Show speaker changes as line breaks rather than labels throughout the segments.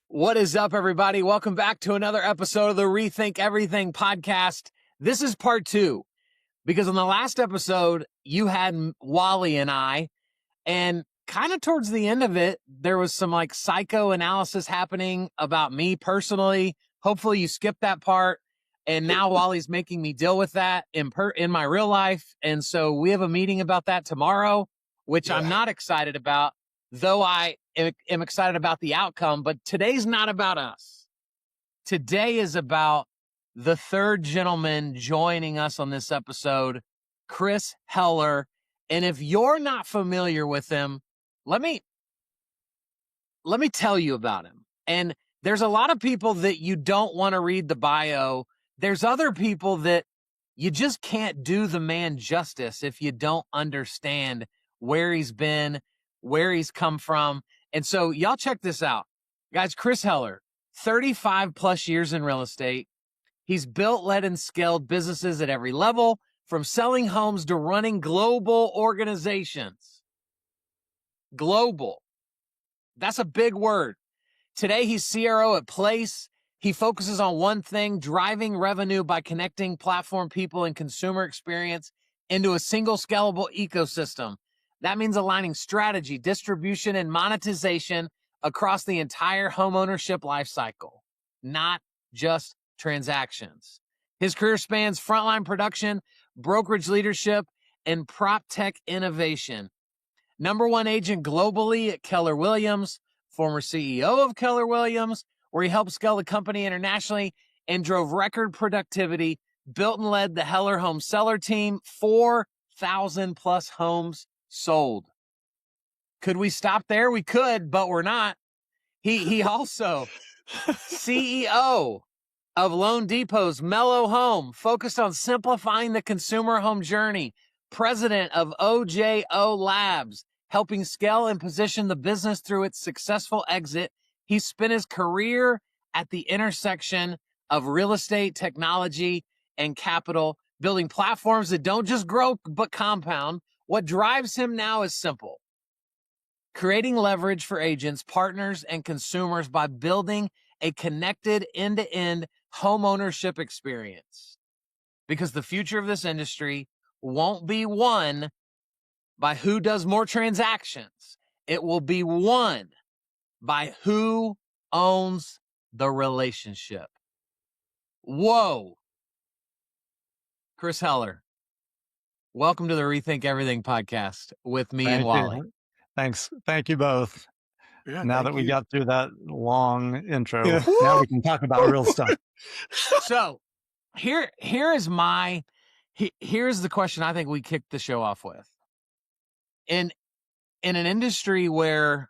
What is up, everybody? Welcome back to another episode of the ReThink Everything podcast. This is part 2, because in the last episode, you had Wally and I, and kind of towards the end of it, there was some like psychoanalysis happening about me personally. Hopefully you skipped that part. And now Wally's making me deal with that in my real life. And so we have a meeting about that tomorrow, which I'm not excited about, though I am excited about the outcome. But today's not about us. Today is about the third gentleman joining us on this episode, Chris Heller. And if you're not familiar with him, let me tell you about him. And there's a lot of people that you don't want to read the bio. There's other people that you just can't do the man justice if you don't understand where he's been, where he's come from. And so y'all check this out. Guys, Chris Heller, 35 plus years in real estate. He's built, led, and scaled businesses at every level, from selling homes to running global organizations. Global. That's a big word. Today, he's CRO at Place. He focuses on one thing: driving revenue by connecting platform people and consumer experience into a single scalable ecosystem. That means aligning strategy, distribution, and monetization across the entire homeownership lifecycle, not just transactions. His career spans frontline production, brokerage leadership, and prop tech innovation. #1 agent globally at Keller Williams, former CEO of Keller Williams, where he helped scale the company internationally and drove record productivity, built and led the Heller Home Seller team, 4,000 plus homes sold. Could we stop there? We could, but we're not. He also CEO of Loan Depot's Mellow Home, focused on simplifying the consumer home journey. President of OJO Labs, helping scale and position the business through its successful exit. He spent his career at the intersection of real estate, technology, and capital, building platforms that don't just grow but compound. What drives him now is simple: creating leverage for agents, partners, and consumers by building a connected end-to-end homeownership experience. Because the future of this industry won't be won by who does more transactions. It will be won by who owns the relationship. Whoa. Chris Heller, welcome to the ReThink Everything podcast with me and Wally.
Thanks. Thank you both.
Yeah,
now that we got through that long intro, now we can talk about real stuff.
So here's the question I think we kicked the show off with. In an industry where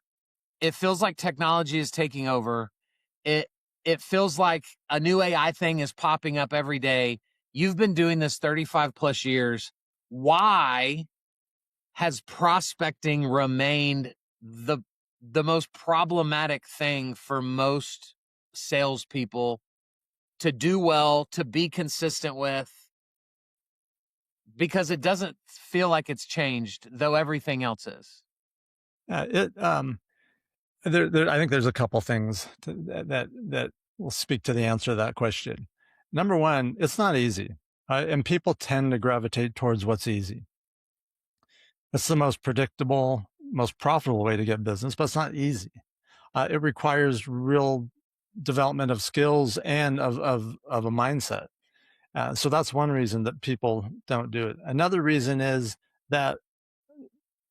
it feels like technology is taking over, it feels like a new AI thing is popping up every day. You've been doing this 35 plus years. Why has prospecting remained the most problematic thing for most salespeople to do well, to be consistent with? Because it doesn't feel like it's changed, though everything else is.
I think there's a couple things that will speak to the answer to that question. #1, it's not easy, and people tend to gravitate towards what's easy. It's the most predictable, most profitable way to get business, but it's not easy. It requires real development of skills and of a mindset. So that's one reason that people don't do it. Another reason is that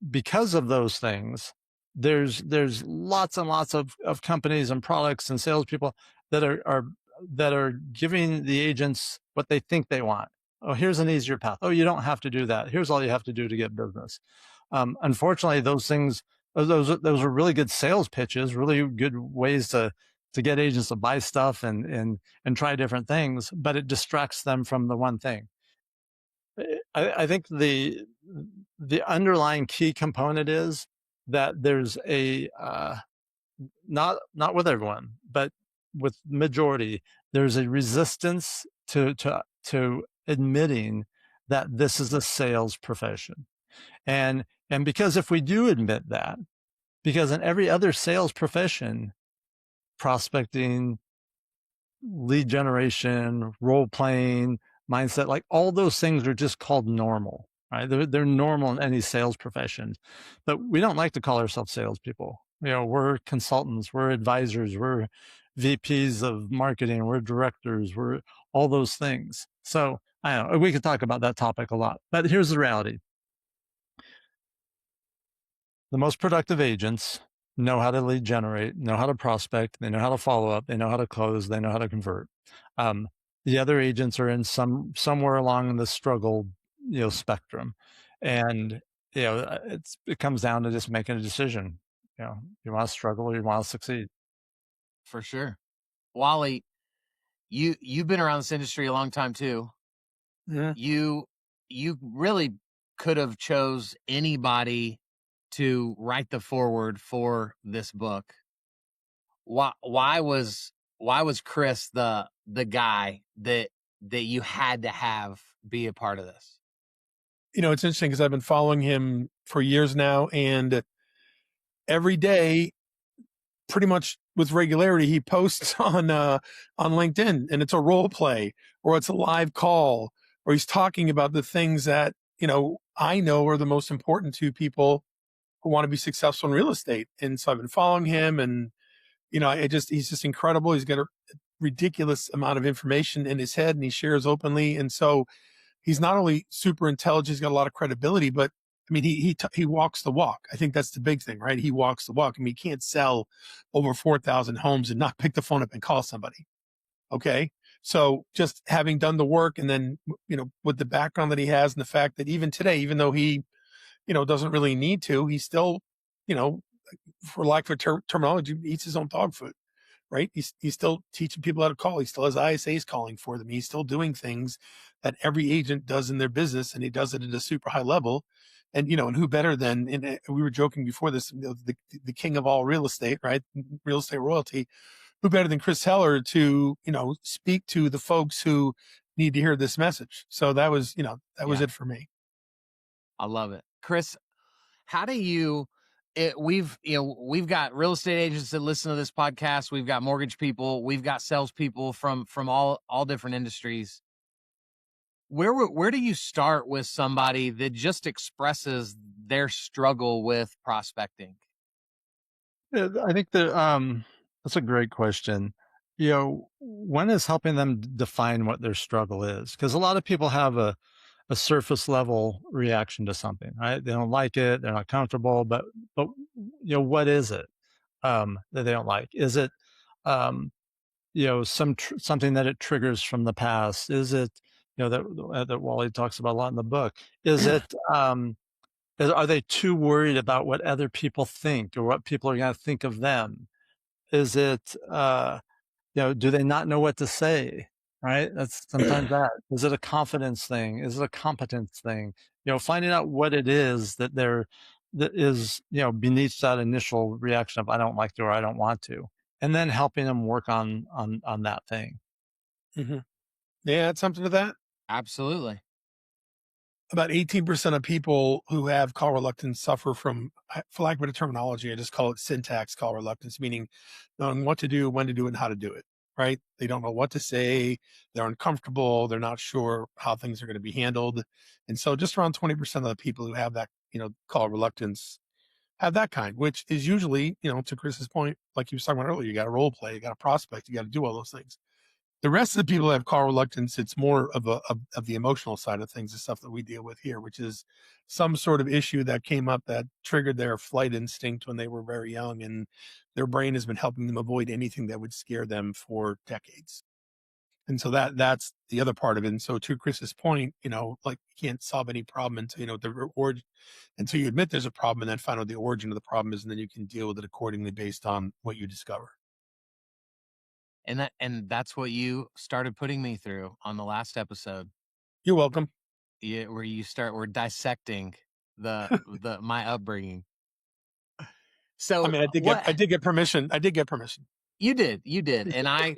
because of those things, there's lots and lots of companies and products and salespeople that are giving the agents what they think they want. Oh, here's an easier path. Oh, you don't have to do that. Here's all you have to do to get business. Unfortunately, those things, those are really good sales pitches, really good ways to get agents to buy stuff and try different things, but it distracts them from the one thing. I think the underlying key component is that there's a not with everyone, but with majority, there's a resistance to admitting that this is a sales profession. And because if we do admit that, Because in every other sales profession, prospecting, lead generation, role playing, mindset, like all those things are just called normal, right? They're normal in any sales profession, but we don't like to call ourselves salespeople. We're consultants, we're advisors, we're VPs of marketing, we're directors, we're all those things. So I don't know, we could talk about that topic a lot, but here's the reality. The most productive agents know how to lead generate, know how to prospect, they know how to follow up, they know how to close, they know how to convert. Um, the other agents are in somewhere along the struggle, spectrum, and it comes down to just making a decision. You want to struggle or you want to succeed.
For sure. Wally, you've been around this industry a long time too.
Yeah.
You really could have chose anybody to write the foreword for this book. Why was Chris the guy that you had to have be a part of this?
It's interesting because I've been following him for years now, and every day, pretty much with regularity, he posts on LinkedIn, and it's a role play or it's a live call, or he's talking about the things that I know are the most important to people who want to be successful in real estate. And so I've been following him, and he's just incredible. He's got a ridiculous amount of information in his head, and he shares openly, and so he's not only super intelligent, he's got a lot of credibility, but I mean, he walks the walk. I think that's the big thing, right? He walks the walk. I mean, he can't sell over 4,000 homes and not pick the phone up and call somebody. Okay. So just having done the work, and then, with the background that he has, and the fact that even today, even though he, doesn't really need to, he still, you know, for lack of terminology, eats his own dog food. Right? He's still teaching people how to call. He still has ISAs calling for them. He's still doing things that every agent does in their business, and he does it at a super high level. And and who better than, we were joking before this, the king of all real estate, right? Real estate royalty. Who better than Chris Heller to speak to the folks who need to hear this message? So that was was it for me.
I love it, Chris. How do you? We've got real estate agents that listen to this podcast. We've got mortgage people. We've got salespeople from all different industries. Where do you start with somebody that just expresses their struggle with prospecting?
Yeah, I think that's a great question. When is helping them define what their struggle is? Because a lot of people have a surface level reaction to something, right? They don't like it, they're not comfortable, but what is it that they don't like? Is it something that it triggers from the past? Is it that Wally talks about a lot in the book? Is it are they too worried about what other people think or what people are going to think of them? Is it do they not know what to say? Right? That's sometimes that. Is it a confidence thing? Is it a competence thing? Finding out what it is that is beneath that initial reaction of I don't like to or I don't want to, and then helping them work on that thing.
Mm-hmm. Yeah, it's something to that.
Absolutely.
About 18% of people who have call reluctance suffer from, for lack of better terminology, I just call it syntax call reluctance, meaning knowing what to do, when to do it, and how to do it, right? They don't know what to say. They're uncomfortable. They're not sure how things are going to be handled. And so just around 20% of the people who have that, call reluctance have that kind, which is usually, to Chris's point, like you was talking about earlier, you got to role play, you got to prospect, you got to do all those things. The rest of the people that have call reluctance, it's more of the emotional side of things, the stuff that we deal with here, which is some sort of issue that came up that triggered their flight instinct when they were very young, and their brain has been helping them avoid anything that would scare them for decades. And so that's the other part of it. And so to Chris's point, like you can't solve any problem until the origin, until you admit there's a problem and then find out the origin of the problem is, and then you can deal with it accordingly based on what you discover.
And that's what you started putting me through on the last episode.
You're welcome.
Yeah, where we're dissecting my upbringing. So
I mean, I did get permission.
You did, and I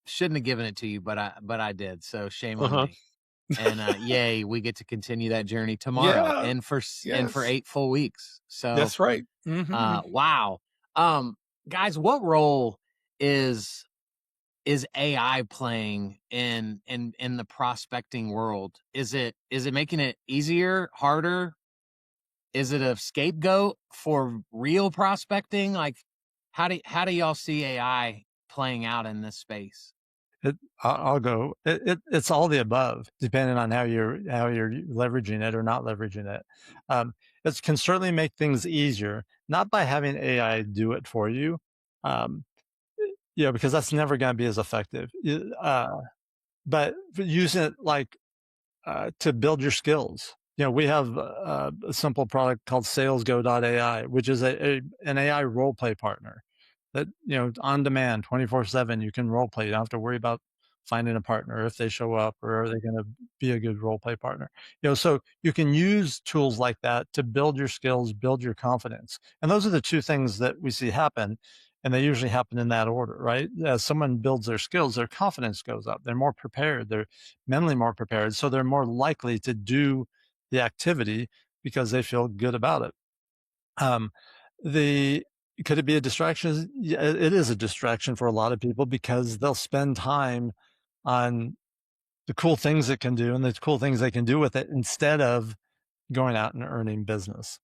shouldn't have given it to you, but I did. So shame on me. and yay, we get to continue that journey tomorrow,
Yeah.
and for
Yes.
8 full weeks. So
That's right. Mhm.
wow. Guys, what role is AI playing in the prospecting world? Is it making it easier, harder? Is it a scapegoat for real prospecting? Like, how do y'all see AI playing out in this space?
I'll go. It's all the above, depending on how you're leveraging it or not leveraging it. It can certainly make things easier, not by having AI do it for you, um, because that's never going to be as effective. But using it like to build your skills. We have a simple product called SalesGo.ai, which is an AI role play partner that, on demand, 24/7, you can role play. You don't have to worry about finding a partner if they show up, or are they going to be a good role play partner. So you can use tools like that to build your skills, build your confidence. And those are the two things that we see happen. And they usually happen in that order, right? As someone builds their skills, their confidence goes up. They're more prepared. They're mentally more prepared. So they're more likely to do the activity because they feel good about it. The Could it be a distraction? Yeah, it is a distraction for a lot of people because they'll spend time on the cool things it can do and the cool things they can do with it instead of going out and earning business.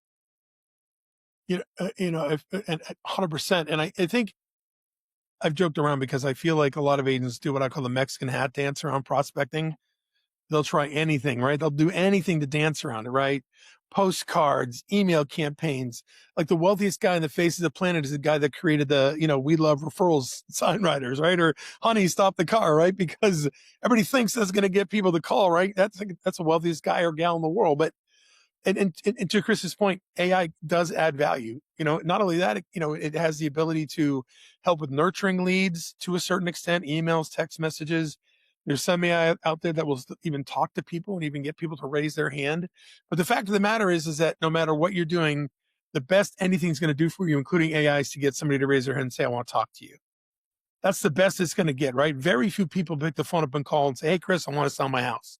And 100%. And I think I've joked around because I feel like a lot of agents do what I call the Mexican hat dance around prospecting. They'll try anything, right? They'll do anything to dance around it, right? Postcards, email campaigns. Like the wealthiest guy on the face of the planet is the guy that created the, we love referrals sign writers, right? Or honey, stop the car, right? Because everybody thinks that's going to get people to call, right? That's the wealthiest guy or gal in the world. But and to Chris's point, AI does add value. Not only that, it has the ability to help with nurturing leads to a certain extent, emails, text messages. There's some AI out there that will even talk to people and even get people to raise their hand. But the fact of the matter is that no matter what you're doing, the best anything's going to do for you, including AI, is to get somebody to raise their hand and say, I want to talk to you. That's the best it's going to get, right? Very few people pick the phone up and call and say, hey, Chris, I want to sell my house,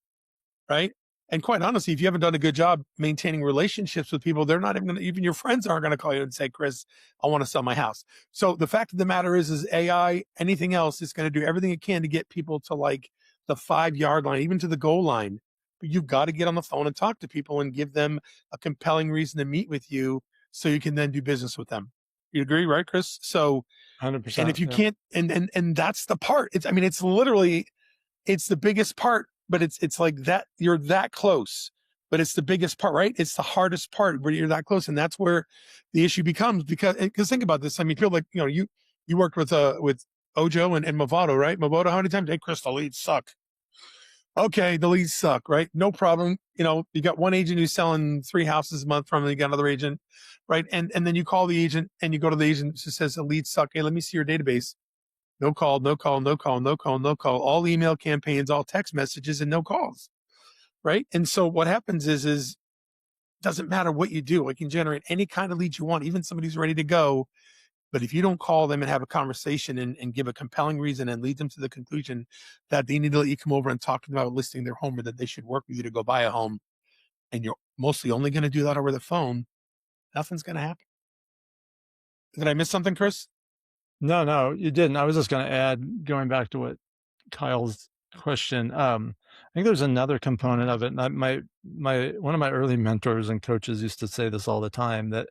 right? And quite honestly, if you haven't done a good job maintaining relationships with people, they're not even even your friends aren't going to call you and say, Chris, I want to sell my house. So the fact of the matter is AI, anything else is going to do everything it can to get people to like the 5-yard line, even to the goal line. But you've got to get on the phone and talk to people and give them a compelling reason to meet with you so you can then do business with them. You agree, right, Chris? So
100%.
and if you can't, and that's the part. It's literally, it's the biggest part. But it's like that, you're that close, but it's the biggest part, right? It's the hardest part where you're that close. And that's where the issue becomes because think about this. I mean, feel like, you worked with Ojo and Movado, right? Movado, how many times? Hey, Chris, the leads suck. Okay. The leads suck, right? No problem. You got one agent who's selling 3 houses a month from, you got another agent, right? And then you call the agent and you go to the agent who says the leads suck. Hey, let me see your database. No call, no call, no call, no call, no call, all email campaigns, all text messages, and no calls, right? And so what happens is doesn't matter what you do. It can generate any kind of lead you want, even somebody who's ready to go. But if you don't call them and have a conversation and give a compelling reason and lead them to the conclusion that they need to let you come over and talk to them about listing their home or that they should work with you to go buy a home, and you're mostly only going to do that over the phone, nothing's going to happen. Did I miss something, Chris?
No, you didn't. I was just going to add, going back to what Kyle's question. I think there's another component of it. And one of my early mentors and coaches used to say this all the time, that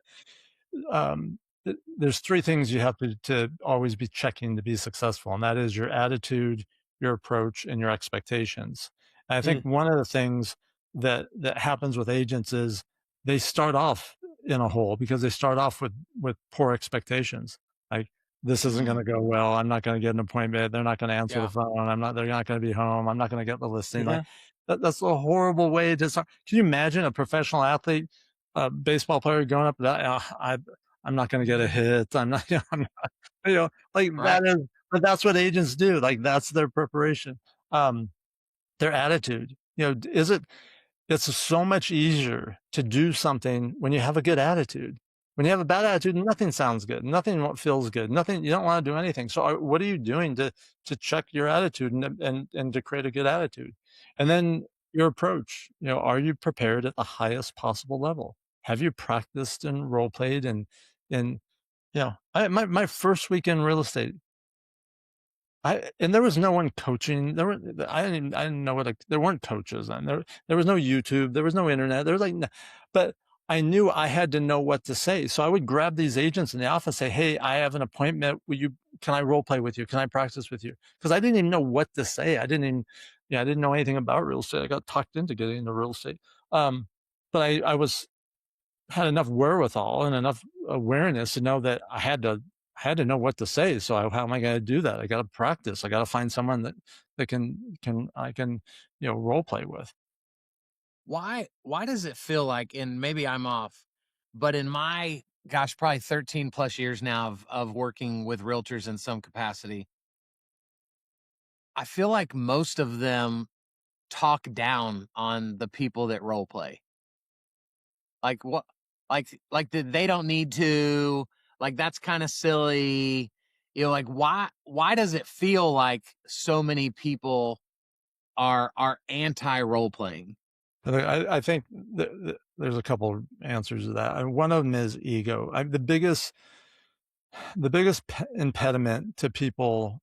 there's 3 things you have to always be checking to be successful. And that is your attitude, your approach, and your expectations. And I think one of the things that happens with agents is they start off in a hole because they start off with poor expectations. Like, this isn't going to go well. I'm not going to get an appointment. They're not going to answer the phone. They're not going to be home. I'm not going to get the listing. Like, that's a horrible way to start. Can you imagine a professional athlete, a baseball player going up that, I'm not going to get a hit. I'm not, like right. That is, but that's what agents do. Like, that's their preparation. Their attitude, it's so much easier to do something when you have a good attitude. When you have a bad attitude, nothing sounds good. Nothing feels good. Nothing. You don't want to do anything. So what are you doing to check your attitude and to create a good attitude? And then your approach. Are you prepared at the highest possible level? Have you practiced and role played? And my first week in real estate, and there was no one coaching. I didn't know there weren't coaches, and there was no YouTube, there was no internet. There was but I knew I had to know what to say. So I would grab these agents in the office, say, "Hey, I have an appointment. Can I role play with you? Can I practice with you?" Because I didn't even know what to say. I didn't know anything about real estate. I got talked into getting into real estate. But I had enough wherewithal and enough awareness to know that I had to know what to say. So how am I going to do that? I got to practice. I got to find someone that I can role play with.
Why does it feel like, and maybe I'm off, but in my probably 13 plus years now of working with realtors in some capacity, I feel like most of them talk down on the people that role play. Like what? Like that they don't need to. Like that's kind of silly. Like why does it feel like so many people are anti role playing?
I think there's a couple of answers to that. And one of them is ego. The biggest impediment to people,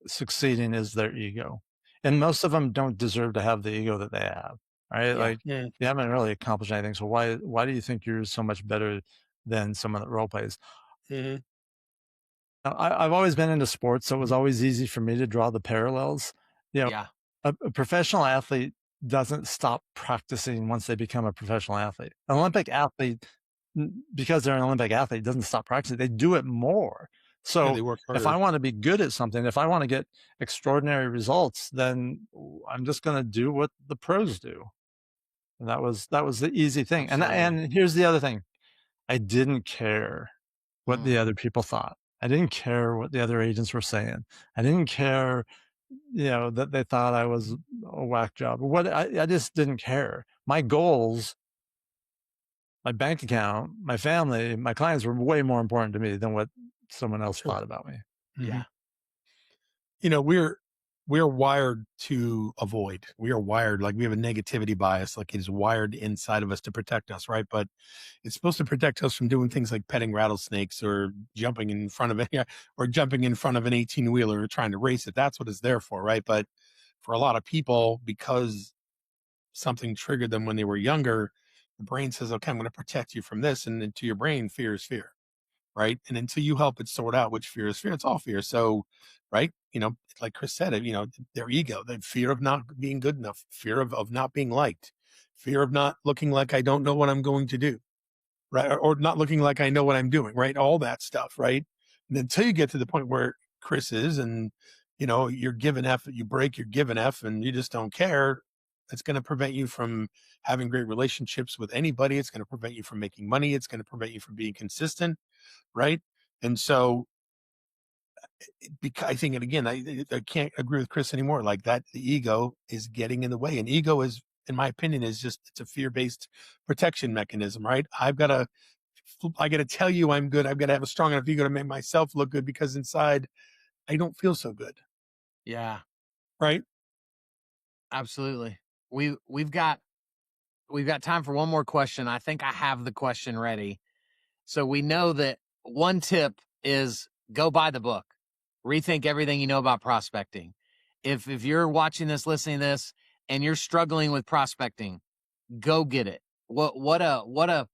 succeeding is their ego. And most of them don't deserve to have the ego that they have, right?
Yeah.
Like you haven't really accomplished anything. So why do you think you're so much better than someone that role plays?
Mm-hmm.
I've always been into sports, so it was always easy for me to draw the parallels.
Yeah.
A professional athlete doesn't stop practicing once they become a professional athlete. An Olympic athlete, because they're an Olympic athlete, doesn't stop practicing. They do it more. So
they work
if I want to be good at something, if I want to get extraordinary results, then I'm just going to do what the pros do. And that was the easy thing. And here's the other thing. I didn't care what the other people thought. I didn't care what the other agents were saying. I didn't care, that they thought I was a whack job. I just didn't care. My goals, my bank account, my family, my clients were way more important to me than what someone else thought about me.
Yeah.
We're wired to avoid. We are wired, like we have a negativity bias, like it is wired inside of us to protect us, right? But it's supposed to protect us from doing things like petting rattlesnakes or jumping in front of it, or jumping in front of an 18-wheeler or trying to race it. That's what it's there for, right? But for a lot of people, because something triggered them when they were younger, the brain says, okay, I'm going to protect you from this. And then to your brain, fear is fear, right? And until you help it sort out which fear is fear, it's all fear. So, right, like Chris said, their ego, the fear of not being good enough, fear of not being liked, fear of not looking like I don't know what I'm going to do, right? Or not looking like I know what I'm doing, right? All that stuff, right? And until you get to the point where Chris is, and you're giving F, you break your giving F, and you just don't care. It's going to prevent you from having great relationships with anybody. It's going to prevent you from making money. It's going to prevent you from being consistent, right? And so, because I think, and again, I can't agree with Chris anymore. Like that, the ego is getting in the way, and ego is, in my opinion, it's a fear-based protection mechanism, right? I got to tell you I'm good. I've got to have a strong enough ego to make myself look good, because inside I don't feel so good.
Yeah.
Right.
Absolutely. We've got time for one more question. I think I have the question ready. So we know that one tip is go buy the book. Rethink everything you know about prospecting. If you're watching this, listening to this, and you're struggling with prospecting, go get it. What a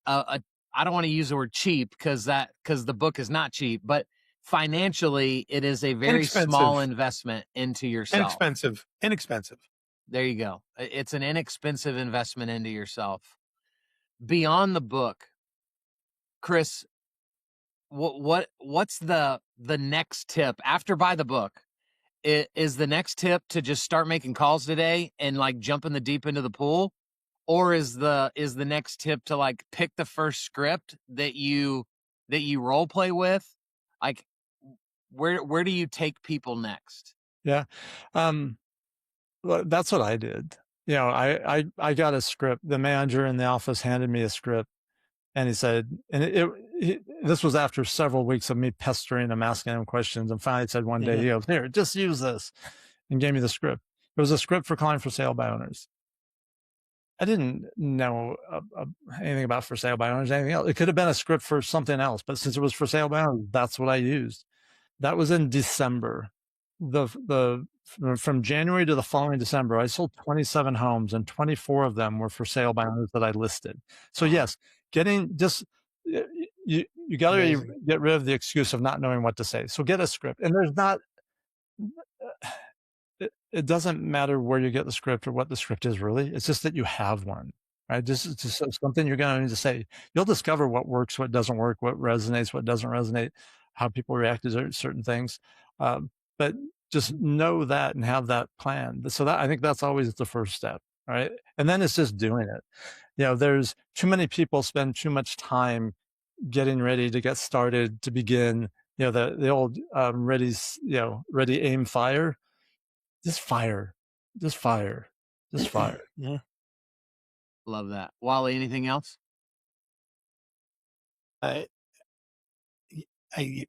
I don't want to use the word cheap because the book is not cheap, but financially it is a very small investment into yourself.
Inexpensive.
There you go. It's an inexpensive investment into yourself. Beyond the book, Chris, what's the next tip after buy the book? Is the next tip to just start making calls today and like jump in the deep into the pool? Or is the next tip to like pick the first script that you role play with? Like where do you take people next?
Yeah. Well, that's what I did. I got a script. The manager in the office handed me a script, and he said, and this was after several weeks of me pestering him, asking him questions, and finally said one day, he goes, "Here, just use this," and gave me the script. It was a script for calling for sale by owners. I didn't know anything about for sale by owners, anything else. It could have been a script for something else, but since it was for sale by owners, that's what I used. That was in December. From January to the following December, I sold 27 homes, and 24 of them were for sale by owners that I listed. So yes, you got to get rid of the excuse of not knowing what to say. So get a script, and there's not. It doesn't matter where you get the script or what the script is really. It's just that you have one, right? This is just something you're going to need to say. You'll discover what works, what doesn't work, what resonates, what doesn't resonate, how people react to certain things. But just know that and have that plan. So that, I think that's always the first step, right? And then it's just doing it. There's too many people spend too much time getting ready to get started, to begin, the old ready, aim, fire. Just fire.
Yeah.
Love that. Wally, anything else?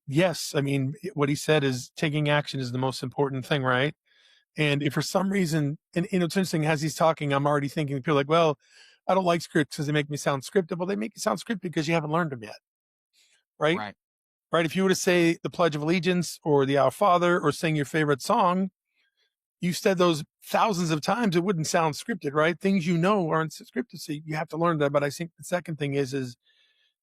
Yes. I mean, what he said is taking action is the most important thing, right? And if for some reason, and it's interesting, as he's talking, I'm already thinking people are like, well, I don't like scripts because they make me sound scripted. Well, they make you sound scripted because you haven't learned them yet. Right? Right. If you were to say the Pledge of Allegiance or the Our Father or sing your favorite song, you said those thousands of times, it wouldn't sound scripted, right? Things aren't scripted, so you have to learn that. But I think the second thing is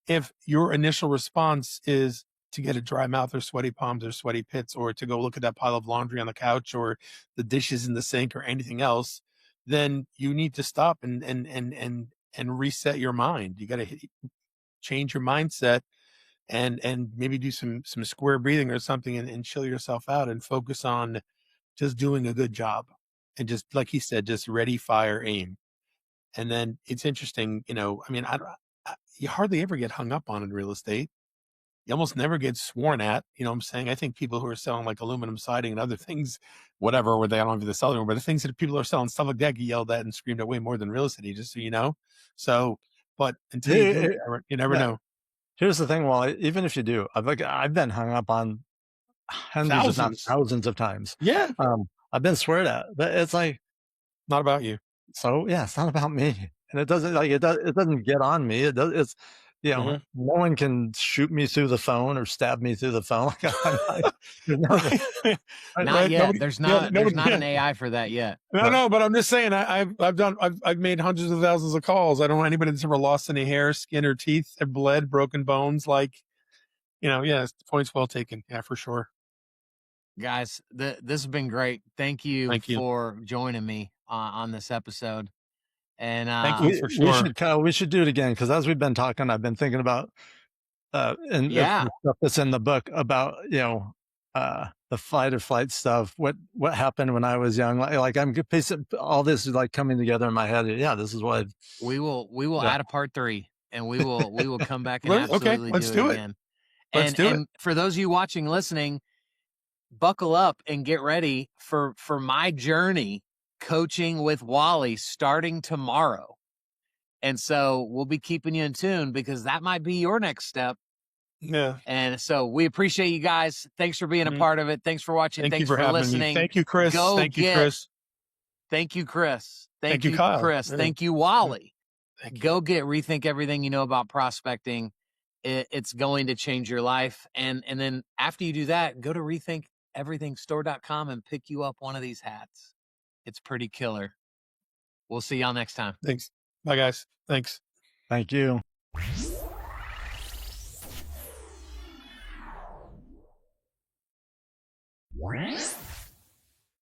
if your initial response is to get a dry mouth or sweaty palms or sweaty pits, or to go look at that pile of laundry on the couch or the dishes in the sink or anything else, then you need to stop and reset your mind. You got to change your mindset and maybe do some square breathing or something and chill yourself out and focus on just doing a good job. And just like he said, just ready, fire, aim. And then it's interesting, I mean, you hardly ever get hung up on in real estate. You almost never get sworn at. You know what I'm saying? I think people who are selling like aluminum siding and other things, whatever, where they don't have to sell them, but the things that people are selling, stuff like that, get yelled at and screamed at way more than real estate, just so you know. So, but until you do it, you never know.
Here's the thing, Wally, even if you do, I've been hung up on hundreds, if not thousands of times.
Yeah.
I've been sweared at, but it's like,
not about you.
So yeah, it's not about me. And it doesn't get on me. It's, no one can shoot me through the phone or stab me through the phone.
Not yet. There's not an AI for that yet.
No, but I'm just saying, I've made hundreds of thousands of calls. I don't know anybody that's ever lost any hair, skin, or teeth, have bled, broken bones. Like, the point's well taken. Yeah, for sure.
Guys, this has been great. Thank you for joining me on this episode. And
thank you for sure.
We should do it again, because as we've been talking, I've been thinking about the stuff that's in the book about the fight or flight stuff. What happened when I was young? Like I'm all this is like coming together in my head. Yeah, this is what
we will add a part 3, and we will come back and absolutely do it again. And for those of you watching, listening, buckle up and get ready for my journey coaching with Wally starting tomorrow. And so we'll be keeping you in tune, because that might be your next step.
Yeah.
And so we appreciate you guys. Thanks for being a part of it. Thanks for watching. Thanks for listening.
Thank you, Chris. Thank you, Chris.
Thank you, Chris. Thank you,
Kyle.
Chris.
Yeah.
Thank you, Wally. Go get Rethink Everything You Know About Prospecting. It's going to change your life. And then after you do that, go to rethinkeverythingstore.com and pick you up one of these hats. It's pretty killer. We'll see y'all next time.
Thanks. Bye, guys. Thanks.
Thank you.
What?